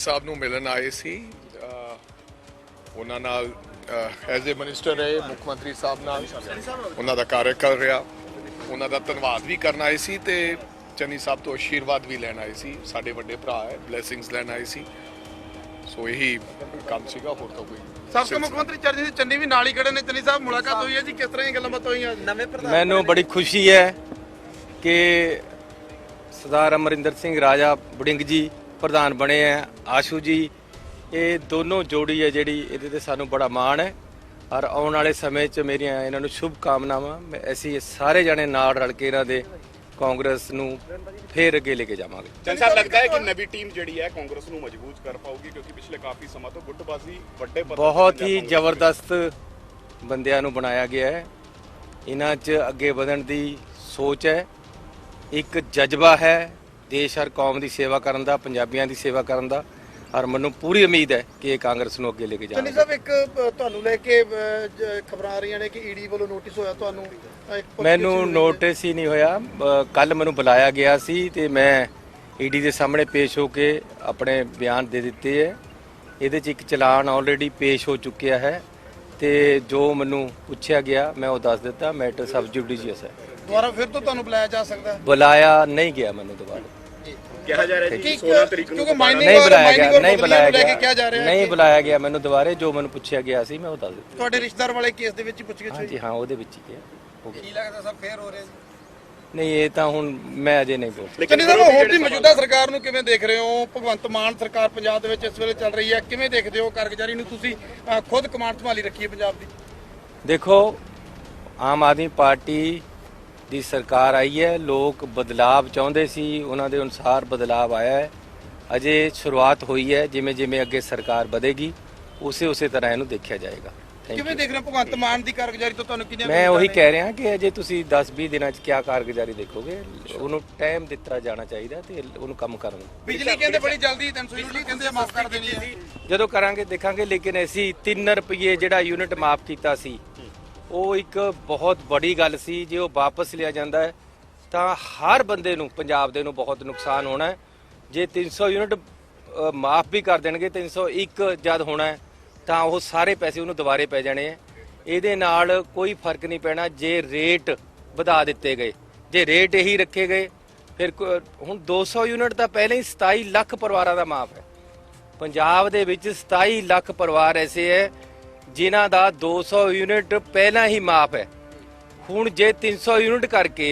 ਸਾਹਿਬ ਨੂੰ ਮਿਲਣ ਆਏ ਸੀ ਉਹਨਾਂ ਨਾਲ ਐਜ਼ ਏ ਮਿਨਿਸਟਰ ਰਹੇ ਮੁੱਖ ਮੰਤਰੀ ਸਾਹਿਬ ਨਾਲ ਉਹਨਾਂ ਦਾ ਕਾਰਜਕਾਲ ਰਿਹਾ ਉਹਨਾਂ ਦਾ ਧੰਨਵਾਦ ਵੀ ਕਰਨ ਆਏ ਸੀ ਤੇ ਚੰਨੀ ਸਾਹਿਬ ਤੋਂ ਆਸ਼ੀਰਵਾਦ ਵੀ ਲੈਣ ਆਏ ਸੀ ਸਾਡੇ ਵੱਡੇ ਭਰਾ ਹੈ ਬਲੇਸਿੰਗਸ ਲੈਣ ਆਏ ਸੀ ਸੋ ਇਹੀ ਕੰਮ ਸੀਗਾ ਹੋਰ ਤਾਂ ਕੋਈ ਸਾਬਕਾ ਮੁੱਖ ਮੰਤਰੀ ਚਰਨਜੀਤ ਚੰਨੀ ਵੀ ਨਾਲ ਹੀ ਖੜੇ ਨੇ। ਚੰਨੀ ਸਾਹਿਬ ਮੁਲਾਕਾਤ ਹੋਈ ਹੈ ਜੀ, ਕਿਸ ਤਰ੍ਹਾਂ ਦੀਆਂ ਗੱਲਾਂ ਬਾਤਾਂ ਹੋਈਆਂ? ਨਵੇਂ ਪ੍ਰਧਾਨ ਮੈਨੂੰ ਬੜੀ ਖੁਸ਼ੀ ਹੈ ਕਿ ਸਰਦਾਰ ਅਮਰਿੰਦਰ ਸਿੰਘ ਰਾਜਾ ਬੜਿੰਗ ਜੀ ਪ੍ਰਧਾਨ ਬਣੇ ਆ, ਆਸ਼ੂ ਜੀ ਇਹ ਦੋਨੋਂ ਜੋੜੀ ਹੈ ਜਿਹੜੀ ਇਹਦੇ ਤੇ ਸਾਨੂੰ ਬੜਾ ਮਾਣ ਹੈ ਔਰ ਆਉਣ ਵਾਲੇ ਸਮੇਂ 'ਚ ਮੇਰੀਆਂ ਇਹਨਾਂ ਨੂੰ ਸ਼ੁਭ ਕਾਮਨਾਵਾਂ। ਅਸੀਂ ਸਾਰੇ ਜਣੇ ਨਾਲ ਰਲ ਕੇ ਇਹਨਾਂ ਦੇ ਕਾਂਗਰਸ ਨੂੰ ਫੇਰ ਅੱਗੇ ਲੈ ਕੇ ਜਾਵਾਂਗੇ। ਚੰਨ ਸਾਹਿਬ ਲੱਗਦਾ ਹੈ ਕਿ ਨਵੀਂ ਟੀਮ ਜਿਹੜੀ ਹੈ ਕਾਂਗਰਸ ਨੂੰ ਮਜ਼ਬੂਤ ਕਰ ਪਾਊਗੀ ਕਿਉਂਕਿ ਪਿਛਲੇ ਕਾਫੀ ਸਮਾਂ ਤੋਂ ਗੁੱਟਬਾਜ਼ੀ ਵੱਡੇ ਪੱਧਰ ਬਹੁਤ ਹੀ ਜ਼ਬਰਦਸਤ ਬੰਦਿਆਂ ਨੂੰ ਬਣਾਇਆ ਗਿਆ ਹੈ। ਇਹਨਾਂ 'ਚ ਅੱਗੇ ਵਧਣ ਦੀ ਸੋਚ ਹੈ, ਇੱਕ ਜਜ਼ਬਾ ਹੈ ਦੇਸ਼ ਔਰ ਕੌਮ ਦੀ ਸੇਵਾ ਕਰਨ ਦਾ, ਪੰਜਾਬੀਆਂ ਦੀ ਸੇਵਾ ਕਰਨ ਦਾ ਔਰ ਮੈਨੂੰ ਪੂਰੀ ਉਮੀਦ ਹੈ ਕਿ ਇਹ ਕਾਂਗਰਸ ਨੂੰ ਅੱਗੇ ਲੈ ਕੇ ਜਾਣਗੇ। ਚੰਨੀ ਸਾਹਿਬ ਇੱਕ ਤੁਹਾਨੂੰ ਲੈ ਕੇ ਖਬਰਾਂ ਆ ਰਹੀਆਂ ਨੇ ਕਿ ਈਡੀ ਵੱਲੋਂ ਨੋਟਿਸ ਹੋਇਆ ਤੁਹਾਨੂੰ? ਮੈਨੂੰ ਨੋਟਿਸ ਹੀ ਨਹੀਂ ਹੋਇਆ, ਕੱਲ ਮੈਨੂੰ ਬੁਲਾਇਆ ਗਿਆ ਸੀ ਤੇ ਮੈਂ ਈਡੀ ਦੇ ਸਾਹਮਣੇ ਪੇਸ਼ ਹੋ ਕੇ ਆਪਣੇ ਬਿਆਨ ਦੇ ਦਿੱਤੇ ਹੈ। ਇਹਦੇ 'ਚ ਇੱਕ ਚਲਾਨ ਆਲਰੇਡੀ ਪੇਸ਼ ਹੋ ਚੁੱਕਿਆ ਹੈ ਤੇ ਜੋ ਮੈਨੂੰ ਪੁੱਛਿਆ ਗਿਆ ਮੈਂ ਉਹ ਦੱਸ ਦਿੱਤਾ। ਮੈਟਰ ਸਬ ਜੁਡੀਸ਼ੀਅਸ ਹੈ। ਦੁਬਾਰਾ ਫਿਰ ਤੋਂ ਤੁਹਾਨੂੰ ਬੁਲਾਇਆ ਜਾ ਸਕਦਾ ਹੈ? ਬੁਲਾਇਆ ਨਹੀਂ ਗਿਆ ਮੈਨੂੰ ਦੁਬਾਰਾ। ਕਿਹਾ ਜਾ ਰਿਹਾ ਜੀ 16 ਤਰੀਕ ਨੂੰ ਕਿਉਂਕਿ ਮਾਈਨਿੰਗ ਨਹੀਂ ਬੁਲਾਇਆ ਗਿਆ, ਔਰ ਨਹੀਂ ਬੁਲਾਇਆ ਲੈ ਕੇ ਗਿਆ, ਕਿਹਾ ਜਾ ਰਿਹਾ ਹੈ ਨਹੀਂ ਬੁਲਾਇਆ ਗਿਆ ਮੈਨੂੰ ਦੁਬਾਰੇ। ਜੋ ਮੈਨੂੰ ਪੁੱਛਿਆ ਗਿਆ ਸੀ ਮੈਂ ਉਹ ਦੱਸ ਦਿੱਤਾ। ਤੁਹਾਡੇ ਰਿਸ਼ਤੇਦਾਰ ਵਾਲੇ ਕੇਸ ਦੇ ਵਿੱਚ ਹੀ ਪੁੱਛ ਗਏ ਜੀ ਹਾਂ, ਉਹਦੇ ਵਿੱਚ ਹੀ ਗਿਆ। ਕੀ ਲੱਗਦਾ ਸਰ ਫੇਰ ਹੋ ਰਿਹਾ ਜੀ? ਨਹੀਂ ਇਹ ਤਾਂ ਹੁਣ ਮੈਂ ਅਜੇ ਨਹੀਂ ਬੋਲ ਸਕਦਾ। ਚੰਨੀ ਸਾਹਿਬ ਹੋਰ ਦੀ ਮੌਜੂਦਾ ਸਰਕਾਰ ਨੂੰ ਕਿਵੇਂ ਦੇਖ ਰਹੇ ਹੋ? ਭਗਵੰਤ ਮਾਨ ਸਰਕਾਰ ਪੰਜਾਬ ਦੇ ਵਿੱਚ ਇਸ ਵੇਲੇ ਚੱਲ ਰਹੀ ਹੈ, ਕਿਵੇਂ ਦੇਖਦੇ ਹੋ ਕਾਰਗੁਜ਼ਾਰੀ ਨੂੰ? ਤੁਸੀਂ ਖੁਦ ਕਮਾਂਡ ਸੰਭਾਲੀ ਰੱਖੀ ਹੈ ਪੰਜਾਬ ਦੀ। ਦੇਖੋ ਆਮ ਆਦਮੀ ਪਾਰਟੀ ਦੀ ਸਰਕਾਰ ਆਈ ਹੈ, ਲੋਕ ਬਦਲਾਵ ਚਾਹੁੰਦੇ ਸੀ, ਉਹਨਾਂ ਦੇ ਅਨੁਸਾਰ ਬਦਲਾਵ ਆਇਆ ਹੈ। ਅਜੇ ਸ਼ੁਰੂਆਤ ਹੋਈ ਹੈ, ਜਿਵੇਂ ਜਿਵੇਂ ਅੱਗੇ ਸਰਕਾਰ ਵਧੇਗੀ ਉਸੇ ਤਰ੍ਹਾਂ ਇਹਨੂੰ ਦੇਖਿਆ ਜਾਏਗਾ। ਕਿਵੇਂ ਦੇਖ ਰਹੇ ਹੋ ਭਗਵੰਤ ਮਾਨ ਦੀ ਕਾਰਗੁਜ਼ਾਰੀ ਤੋਂ? ਤੁਹਾਨੂੰ ਕਿੰਨੇ ਮੈਂ ਉਹੀ ਕਹਿ ਰਿਹਾ ਕਿ ਅਜੇ ਤੁਸੀਂ 10-20 ਦਿਨਾਂ 'ਚ ਕਿਆ ਕਾਰਗੁਜ਼ਾਰੀ ਦੇਖੋਗੇ, ਉਹਨੂੰ ਟਾਈਮ ਦਿੱਤਾ ਜਾਣਾ ਚਾਹੀਦਾ ਤੇ ਉਹਨੂੰ ਕੰਮ ਕਰਨ। ਬਿਜਲੀ ਕਹਿੰਦੇ ਬੜੀ ਜਲਦੀ 300 ਯੂਨਿਟ ਕਹਿੰਦੇ ਮਾਫ ਕਰ ਦੇਣੀ ਹੈ। ਜਦੋਂ ਕਰਾਂਗੇ ਦੇਖਾਂਗੇ, ਲੇਕਿਨ ਅਸੀਂ 3 ਰੁਪਏ ਜਿਹੜਾ ਯੂਨਿਟ ਮਾਫ ਕੀਤਾ ਸੀ ਉਹ ਇੱਕ ਬਹੁਤ ਬੜੀ ਗੱਲ ਸੀ। ਜੇ ਉਹ ਵਾਪਸ ਲਿਆ ਜਾਂਦਾ ਹੈ ਤਾਂ ਹਰ ਬੰਦੇ ਨੂੰ, ਪੰਜਾਬ ਦੇ ਨੂੰ ਬਹੁਤ ਨੁਕਸਾਨ ਹੋਣਾ ਹੈ। ਜੇ 300 ਯੂਨਿਟ ਮਾਫ ਵੀ ਕਰ ਦੇਣਗੇ, 301 ਜਦ ਹੋਣਾ ਹੈ ਤਾਂ ਉਹ ਸਾਰੇ ਪੈਸੇ ਉਹਨੂੰ ਦੁਬਾਰੇ ਪੈ ਜਾਣੇ ਆ। ਇਹਦੇ ਨਾਲ ਕੋਈ ਫਰਕ ਨਹੀਂ ਪੈਣਾ ਜੇ ਰੇਟ ਵਧਾ ਦਿੱਤੇ ਗਏ। ਜੇ ਰੇਟ ਇਹੀ ਰੱਖੇ ਗਏ ਫਿਰ ਹੁਣ 200 ਯੂਨਿਟ ਤਾਂ ਪਹਿਲਾਂ ਹੀ 27 ਲੱਖ ਪਰਿਵਾਰਾਂ ਦਾ ਮਾਫ ਹੈ। ਪੰਜਾਬ ਦੇ ਵਿੱਚ 27 ਲੱਖ ਪਰਿਵਾਰ ਐਸੇ ਹੈ ਜਿਨ੍ਹਾਂ ਦਾ 200 ਯੂਨਿਟ ਪਹਿਲਾਂ ਹੀ ਮਾਫ ਹੈ। ਹੁਣ ਜੇ 300 ਯੂਨਿਟ ਕਰਕੇ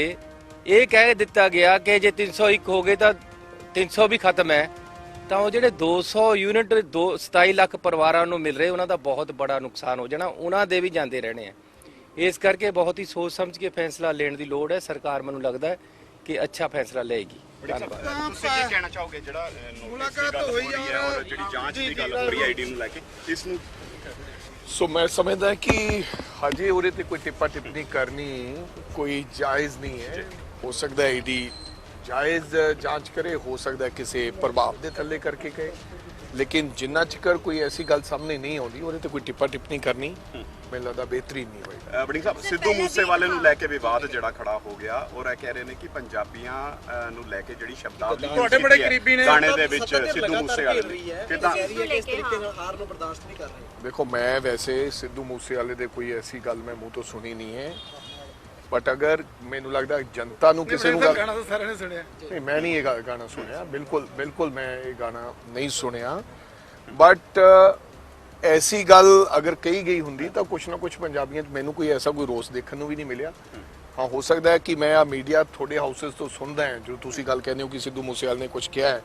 ਇਹ ਕਹਿ ਦਿੱਤਾ ਗਿਆ ਕਿ ਜੇ 301 ਹੋ ਗਏ ਤਾਂ 300 ਵੀ ਖਤਮ ਹੈ, ਤਾਂ ਉਹ ਜਿਹੜੇ 200 ਯੂਨਿਟ 27 ਲੱਖ ਪਰਿਵਾਰਾਂ ਨੂੰ ਮਿਲ ਰਹੇ ਉਹਨਾਂ ਦਾ ਬਹੁਤ ਬੜਾ ਨੁਕਸਾਨ ਹੋ ਜਾਣਾ, ਉਹਨਾਂ ਦੇ ਵੀ ਜਾਂਦੇ ਰਹਿਣੇ ਆ। ਇਸ ਕਰਕੇ ਬਹੁਤ ਹੀ ਸੋਚ ਸਮਝ ਕੇ ਫੈਸਲਾ ਲੈਣ ਦੀ ਲੋੜ ਹੈ। ਸਰਕਾਰ ਮੈਨੂੰ ਲੱਗਦਾ ਹੈ ਕਿ ਅੱਛਾ ਫੈਸਲਾ ਲਏਗੀ। ਧੰਨਵਾਦ। ਤੁਸੀਂ ਕੀ ਕਹਿਣਾ ਚਾਹੋਗੇ ਜਿਹੜਾ ਮੁਲਾਕਾਤ ਹੋਈ ਹੈ ਔਰ ਜਿਹੜੀ ਜਾਂਚ ਦੀ ਗੱਲ ਹੋ ਰਹੀ ਹੈ ਆਈਡੀ ਨੂੰ ਲੈ ਕੇ, ਇਸ ਨੂੰ? ਸੋ ਮੈਂ ਸਮਝਦਾ ਕਿ ਹਜੇ ਉਹਦੇ ਤੇ ਕੋਈ ਟਿੱਪਾ ਟਿੱਪਣੀ ਕਰਨੀ ਕੋਈ ਜਾਇਜ਼ ਨਹੀਂ ਹੈ। ਹੋ ਸਕਦਾ ਹੈ ਈਡੀ ਜਾਇਜ਼ ਜਾਂਚ ਕਰੇ, ਹੋ ਸਕਦਾ ਹੈ ਕਿਸੇ ਪ੍ਰਭਾਵ ਦੇ ਥੱਲੇ ਕਰਕੇ ਕਹੇ, ਲੇਕਿਨ ਜਿੰਨਾ ਚਿਰ ਕੋਈ ਐਸੀ ਗੱਲ ਸਾਹਮਣੇ ਨਹੀਂ ਆਉਂਦੀ ਉਹਦੇ ਤੇ ਕੋਈ ਟਿੱਪਾ ਟਿੱਪਣੀ ਕਰਨੀ ਮੈਨੂੰ ਲੱਗਦਾ ਬਿਹਤਰੀਨ ਨਹੀਂ ਹੋਏਗਾ। ਬੜਿੰਗ ਸਾਹਿਬ, ਸਿੱਧੂ ਮੂਸੇਵਾਲੇ ਨੂੰ ਲੈ ਕੇ ਵਿਵਾਦ ਜਿਹੜਾ ਖੜਾ ਹੋ ਗਿਆ ਔਰ ਇਹ ਕਹਿ ਰਹੇ ਨੇ ਕਿ ਪੰਜਾਬੀਆਂ ਨੂੰ ਲੈ ਕੇ ਜਿਹੜੀ ਸ਼ਬਦਾਵਲੀ ਤੁਹਾਡੇ ਬੜੇ ਕਰੀਬੀ ਨੇ ਗਾਣੇ ਦੇ ਵਿੱਚ ਸਿੱਧੂ ਮੂਸੇਵਾਲੇ ਕਿਦਾਂ ਇਸ ਤਰੀਕੇ ਨਾਲ ਹਾਰ ਨੂੰ ਬਰਦਾਸ਼ਤ ਨਹੀਂ ਕਰ ਰਹੇ। ਦੇਖੋ ਮੈਂ ਵੈਸੇ ਸਿੱਧੂ ਮੂਸੇਵਾਲੇ ਦੇ ਕੋਈ ਐਸੀ ਗੱਲ ਮੈਂ ਮੂੰਹ ਤੋਂ ਸੁਣੀ ਨਹੀਂ ਹੈ, ਬਟ ਅਗਰ ਮੈਨੂੰ ਲੱਗਦਾ ਜਨਤਾ ਨੂੰ ਕਿਸੇ ਨੂੰ ਗਾਣਾ ਤਾਂ ਸਾਰਿਆਂ ਨੇ ਸੁਣਿਆ। ਨਹੀਂ, ਮੈਂ ਨਹੀਂ ਇਹ ਗਾਣਾ ਸੁਣਿਆ, ਬਿਲਕੁਲ ਮੈਂ ਇਹ ਗਾਣਾ ਨਹੀਂ ਸੁਣਿਆ। ਬਟ ਐਸੀ ਗੱਲ ਅਗਰ ਕਹੀ ਗਈ ਹੁੰਦੀ ਤਾਂ ਕੁਛ ਨਾ ਕੁਛ ਪੰਜਾਬੀਆਂ 'ਚ ਮੈਨੂੰ ਕੋਈ ਐਸਾ ਕੋਈ ਰੋਸ ਦੇਖਣ ਨੂੰ ਵੀ ਨਹੀਂ ਮਿਲਿਆ। ਹਾਂ, ਹੋ ਸਕਦਾ ਹੈ ਕਿ ਮੈਂ ਆ ਮੀਡੀਆ ਤੁਹਾਡੇ ਹਾਊਸਸ ਤੋਂ ਸੁਣਦਾ ਹਾਂ ਜੋ ਤੁਸੀਂ ਗੱਲ ਕਹਿੰਦੇ ਹੋ ਕਿ ਸਿੱਧੂ ਮੂਸੇਵਾਲੇ ਨੇ ਕੁਛ ਕਿਹਾ ਹੈ।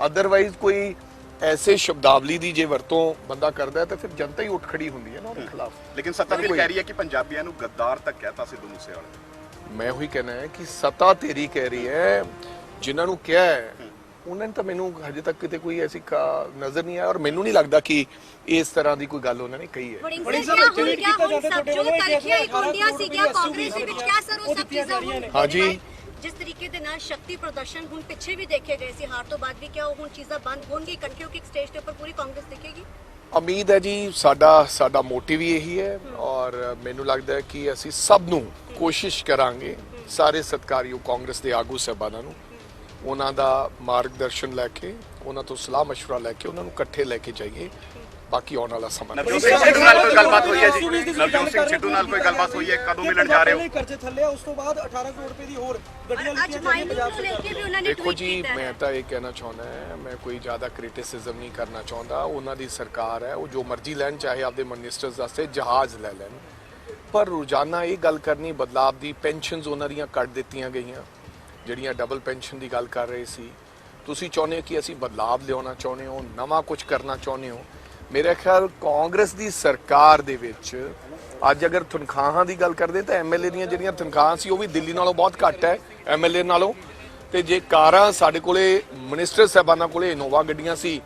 ਅਦਰਵਾਈਜ਼ ਕੋਈ ਐਸੇ ਸ਼ਬਦਾਵਲੀ ਦੀ ਜੇ ਵਰਤੋਂ ਬੰਦਾ ਕਰਦਾ ਹੈ ਤਾਂ ਫਿਰ ਜਨਤਾ ਹੀ ਉੱਠ ਖੜੀ ਹੁੰਦੀ ਹੈ ਨਾ ਉਹਦੇ ਖਿਲਾਫ। ਲੇਕਿਨ ਸੱਤਾ ਫਿਰ ਕਹਿ ਰਹੀ ਹੈ ਕਿ ਪੰਜਾਬੀਆਂ ਨੂੰ ਗੱਦਾਰ ਤੱਕ ਕਹਿਤਾ ਸਿੱਧੂ ਮੂਸੇਵਾਲੇ। ਮੈਂ ਉਹੀ ਕਹਿਣਾ ਹੈ ਕਿ ਸੱਤਾ ਤੇਰੀ ਕਹਿ ਰਹੀ ਹੈ, ਜਿਨ੍ਹਾਂ ਨੂੰ ਕਿਹਾ ਹੈ ਉਹਨਾਂ ਨੇ ਤਾਂ ਮੈਨੂੰ ਹਜੇ ਤੱਕ ਕਿਤੇ ਕੋਈ ਐਸੀ ਨਜ਼ਰ ਨਹੀਂ ਆਇਆ ਔਰ ਮੈਨੂੰ ਨਹੀਂ ਲੱਗਦਾ ਕਿ ਇਸ ਤਰ੍ਹਾਂ ਦੀ ਕੋਈ ਗੱਲ ਉਹਨਾਂ ਨੇ ਕਹੀ ਹੈ। ਹਾਂਜੀ, ਜਿਸ ਤਰੀਕੇ ਦੇ ਨਾਲ ਸ਼ਕਤੀ ਪ੍ਰਦਰਸ਼ਨ ਹੁਣ ਪਿੱਛੇ ਵੀ ਦੇਖੇ ਗਏ ਸੀ, ਹਾਰ ਤੋਂ ਬਾਅਦ ਵੀ ਕਿਹਾ ਹੁਣ ਚੀਜ਼ਾਂ ਬੰਦ ਹੋਣਗੀ ਕਿਉਂਕਿ ਇੱਕ ਸਟੇਜ ਤੇ ਉੱਪਰ ਪੂਰੀ ਕਾਂਗਰਸ ਦਿਖੇਗੀ? ਉਮੀਦ ਹੈ ਜੀ, ਸਾਡਾ ਮੋਟਿਵ ਹੀ ਇਹੀ ਹੈ ਔਰ ਮੈਨੂੰ ਲੱਗਦਾ ਹੈ ਕਿ ਅਸੀਂ ਸਭ ਨੂੰ ਕੋਸ਼ਿਸ਼ ਕਰਾਂਗੇ, ਸਾਰੇ ਸਤਿਕਾਰਯੋਗ ਕਾਂਗਰਸ ਦੇ ਆਗੂ ਸਾਹਿਬਾਨਾਂ ਨੂੰ, ਉਹਨਾਂ ਦਾ ਮਾਰਗਦਰਸ਼ਨ ਲੈ ਕੇ, ਉਹਨਾਂ ਤੋਂ ਸਲਾਹ ਮਸ਼ਵਰਾ ਲੈ ਕੇ ਉਹਨਾਂ ਨੂੰ ਇਕੱਠੇ ਲੈ ਕੇ ਜਾਈਏ। ਬਾਕੀ ਆਉਣ ਵਾਲਾ ਸਮਾਂ ਨਵਜੋਤ ਸਿੰਘ ਸਿੱਧੂ ਨਾਲ ਕੋਈ ਗੱਲਬਾਤ ਹੋਈ ਹੈ ਜੀ? ਨਵਜੋਤ ਸਿੰਘ ਸਿੱਧੂ ਨਾਲ ਕੋਈ ਗੱਲਬਾਤ ਹੋਈ ਹੈ? ਕਦੋਂ ਮਿਲਣ ਜਾ ਰਹੇ ਹੋ? ਕਰਜ਼ੇ ਥੱਲੇ ਉਸ ਤੋਂ ਬਾਅਦ 18 ਕਰੋੜ ਰੁਪਏ ਦੀ ਹੋਰ ਗੱਡੀਆਂ ਅੱਜ ਲਿੱਤੀਆਂ ਮਾਈਨਿੰਗ ਨੂੰ ਲੈ ਕੇ ਵੀ ਉਹਨਾਂ ਨੇ ਦੇਖੋ ਟਵੀਟ ਜੀ, ਕੀਤਾ ਮੈਂ ਹੈ। ਤਾਂ ਇਹ ਕਹਿਣਾ ਚਾਹੁੰਦਾ ਮੈਂ ਕੋਈ ਜ਼ਿਆਦਾ ਕ੍ਰਿਟਿਸਿਜ਼ਮ ਨਹੀਂ ਕਰਨਾ ਚਾਹੁੰਦਾ। ਉਹਨਾਂ ਦੀ ਸਰਕਾਰ ਹੈ, ਉਹ ਜੋ ਮਰਜ਼ੀ ਲੈਣ, ਚਾਹੇ ਆਪਦੇ ਮਿਨਿਸਟਰਸ ਵਾਸਤੇ ਜਹਾਜ਼ ਲੈ ਲੈਣ, ਪਰ ਰੋਜ਼ਾਨਾ ਇਹ ਗੱਲ ਕਰਨੀ ਬਦਲਾਵ ਦੀ। ਪੈਨਸ਼ਨਸ ਉਹਨਾਂ ਦੀਆਂ ਕੱਟ ਦਿੱਤੀਆਂ ਗਈਆਂ, ਜਿਹੜੀਆਂ ਡਬਲ ਪੈਨਸ਼ਨ ਦੀ ਗੱਲ ਕਰ ਰਹੇ ਸੀ। ਤੁਸੀਂ ਚਾਹੁੰਦੇ ਹੋ ਕਿ ਅਸੀਂ ਬਦਲਾਵ ਲਿਆਉਣਾ ਚਾਹੁੰਦੇ ਹੋ, ਨਵਾਂ ਕੁਝ ਕਰਨਾ ਚਾਹੁੰਦੇ ਹੋ। ਮੇਰੇ ਖਿਆਲ ਕਾਂਗਰਸ ਦੀ ਸਰਕਾਰ ਦੇ ਵਿੱਚ ਅੱਜ ਅਗਰ ਤਨਖਾਹਾਂ ਦੀ ਗੱਲ ਕਰਦੇ ਤਾਂ ਐਮਐਲਏ ਦੀਆਂ ਜਿਹੜੀਆਂ ਤਨਖਾਹਾਂ ਸੀ ਉਹ ਵੀ ਦਿੱਲੀ ਨਾਲੋਂ ਬਹੁਤ ਘੱਟ ਹੈ, ਐਮਐਲਏ ਨਾਲੋਂ। ਤੇ ਜੇ ਕਾਰਾਂ ਸਾਡੇ ਕੋਲੇ ਮਿਨਿਸਟਰ ਸਾਹਿਬਾਨਾਂ ਕੋਲੇ ਇਨੋਵਾ ਗੱਡੀਆਂ ਸੀ,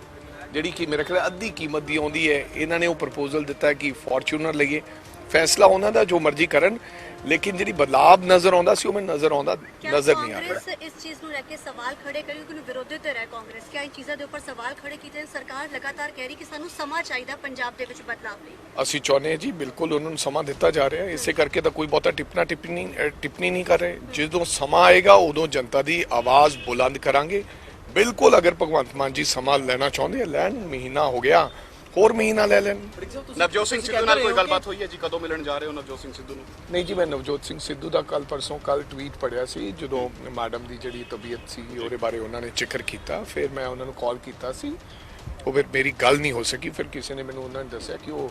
ਜਿਹੜੀ ਕਿ ਮੇਰੇ ਖਿਆਲ ਅੱਧੀ ਕੀਮਤ ਦੀ ਆਉਂਦੀ ਹੈ, ਇਹਨਾਂ ਨੇ ਉਹ ਪ੍ਰਪੋਜ਼ਲ ਦਿੱਤਾ ਕਿ ਫੋਰਚੂਨਰ ਲਈਏ। ਫੈਸਲਾ ਉਹਨਾਂ ਦਾ, ਜੋ ਮਰਜ਼ੀ ਕਰਨ, ਲੇਕਿਨ ਜਿਹੜੀ ਬਦਲਾਵ ਨਜ਼ਰ ਆਉਂਦਾ ਸੀ ਉਹ ਮੈਨੂੰ ਨਜ਼ਰ ਨਹੀਂ ਆ ਰਿਹਾ। ਕਾਂਗਰਸ ਇਸ ਚੀਜ਼ ਨੂੰ ਲੈ ਕੇ ਸਵਾਲ ਖੜੇ ਕਰੇ ਕਿਉਂਕਿ ਵਿਰੋਧੀ ਧਿਰ ਹੈ ਕਾਂਗਰਸ, ਕਿਆ ਇਹ ਚੀਜ਼ਾਂ ਦੇ ਉੱਪਰ ਸਵਾਲ ਖੜੇ ਕੀਤੇ ਨੇ? ਸਰਕਾਰ ਲਗਾਤਾਰ ਕਹਿ ਰਹੀ ਕਿ ਸਾਨੂੰ ਸਮਾਂ ਚਾਹੀਦਾ ਪੰਜਾਬ ਦੇ ਵਿੱਚ ਬਦਲਾਵ ਲਈ। ਅਸੀਂ ਚਾਹੁੰਦੇ ਹਾਂ ਜੀ, ਬਿਲਕੁਲ ਉਹਨਾਂ ਨੂੰ ਸਮਾਂ ਦਿੱਤਾ ਜਾ ਰਿਹਾ ਹੈ। ਇਸੇ ਕਰਕੇ ਤਾਂ ਕੋਈ ਬਹੁਤਾ ਟਿੱਪਣੀ ਨਹੀਂ ਕਰ ਰਹੇ। ਜਦੋਂ ਸਮਾਂ ਆਏਗਾ ਉਦੋਂ ਜਨਤਾ ਦੀ ਆਵਾਜ਼ ਬੁਲੰਦ ਕਰਾਂਗੇ। ਬਿਲਕੁਲ ਅਗਰ ਭਗਵੰਤ ਮਾਨ ਜੀ ਸਮਾਂ ਲੈਣਾ ਚਾਹੁੰਦੇ ਆ, ਲੈਣ। ਮਹੀਨਾ ਹੋ ਗਿਆ, ਹੋਰ ਮਹੀਨਾ ਲੈ ਲੈਣ। ਨਵਜੋਤ ਸਿੰਘ ਸਿੱਧੂ ਨਾਲ ਕੋਈ ਗੱਲਬਾਤ ਹੋਈ ਹੈ ਜੀ? ਕਦੋਂ ਮਿਲਣ ਜਾ ਰਹੇ ਹੋ ਨਵਜੋਤ ਸਿੰਘ ਸਿੱਧੂ ਨੂੰ? ਨਹੀਂ ਜੀ, ਮੈਂ ਨਵਜੋਤ ਸਿੰਘ ਸਿੱਧੂ ਦਾ ਕੱਲ ਟਵੀਟ ਪੜਿਆ ਸੀ, ਜਦੋਂ ਮੈਡਮ ਦੀ ਜਿਹੜੀ ਤਬੀਅਤ ਸੀ ਉਹਦੇ ਬਾਰੇ ਉਹਨਾਂ ਨੇ ਜ਼ਿਕਰ ਕੀਤਾ। ਫਿਰ ਮੈਂ ਉਹਨਾਂ ਨੂੰ ਕਾਲ ਕੀਤਾ ਸੀ, ਉਹ ਫਿਰ ਮੇਰੀ ਗੱਲ ਨਹੀਂ ਹੋ ਸਕੀ। ਫਿਰ ਕਿਸੇ ਨੇ ਮੈਨੂੰ ਉਹਨਾਂ ਨੇ ਦੱਸਿਆ ਕਿ ਉਹ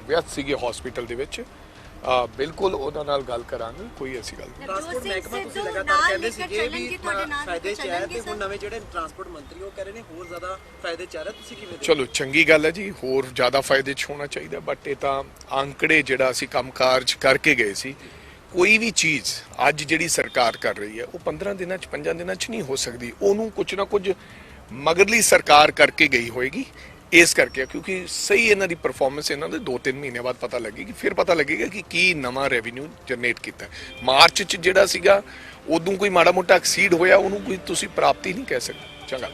ਵਿਅਸਤ ਸੀਗੇ ਹਸਪੀਟਲ ਦੇ ਵਿੱਚ। ਬਿਲਕੁਲ ਉਹਨਾਂ ਨਾਲ ਗੱਲ ਕਰਾਂਗੇ, ਕੋਈ ਐਸੀ ਗੱਲ ਨਹੀਂ। ਟਰਾਂਸਪੋਰਟ ਮਹਿਕਮਾ ਤੁਸੀਂ ਲਗਾਤਾਰ ਕਹਿੰਦੇ ਸੀਗੇ ਵੀ ਫਾਇਦੇ ਚ ਹੈ, ਤੇ ਹੁਣ ਨਵੇਂ ਜਿਹੜੇ ਟਰਾਂਸਪੋਰਟ ਮੰਤਰੀ ਉਹ ਕਹਿ ਰਹੇ ਨੇ ਹੋਰ ਜ਼ਿਆਦਾ ਫਾਇਦੇ ਚ ਆ ਰਿਹਾ। ਤੁਸੀਂ ਕਿਵੇਂ ਦੇਖਦੇ ਹੋ? ਚਲੋ ਚੰਗੀ ਗੱਲ ਹੈ ਜੀ, ਹੋਰ ਜ਼ਿਆਦਾ ਫਾਇਦੇ 'ਚ ਹੋਣਾ ਚਾਹੀਦਾ। ਬਟ ਇਹ ਤਾਂ ਅੰਕੜੇ ਜਿਹੜਾ ਅਸੀਂ ਕੰਮਕਾਜ ਕਰਕੇ ਗਏ ਸੀ, ਕੋਈ ਵੀ ਚੀਜ਼ ਅੱਜ ਜਿਹੜੀ ਸਰਕਾਰ ਕਰ ਰਹੀ ਹੈ ਉਹ 15 ਦਿਨਾਂ 'ਚ 5 ਦਿਨਾਂ 'ਚ ਨਹੀਂ ਹੋ ਸਕਦੀ। ਉਹਨੂੰ ਕੁਝ ਨਾ ਕੁਝ ਮਗਰਲੀ ਸਰਕਾਰ ਕਰਕੇ ਗਈ ਹੋਏਗੀ। ਇਸ ਕਰਕੇ ਕਿਉਂਕਿ ਸਹੀ ਇਹਨਾਂ ਦੀ ਪਰਫਾਰਮੈਂਸ ਇਹਨਾਂ ਦੇ 2-3 ਮਹੀਨੇ ਬਾਅਦ ਪਤਾ ਲੱਗੇਗੀ। ਫਿਰ ਪਤਾ ਲੱਗੇਗਾ ਕਿ ਕੀ ਨਵਾਂ ਰੈਵਨਿਊ ਜਨਰੇਟ ਕੀਤਾ। ਮਾਰਚ 'ਚ ਜਿਹੜਾ ਸੀਗਾ ਉਦੋਂ ਕੋਈ ਮਾੜਾ ਮੋਟਾ ਐਕਸੀਡ ਹੋਇਆ, ਉਹਨੂੰ ਕੋਈ ਤੁਸੀਂ ਪ੍ਰਾਪਤੀ ਨਹੀਂ ਕਹਿ ਸਕਦੇ। ਚੰਗਾ।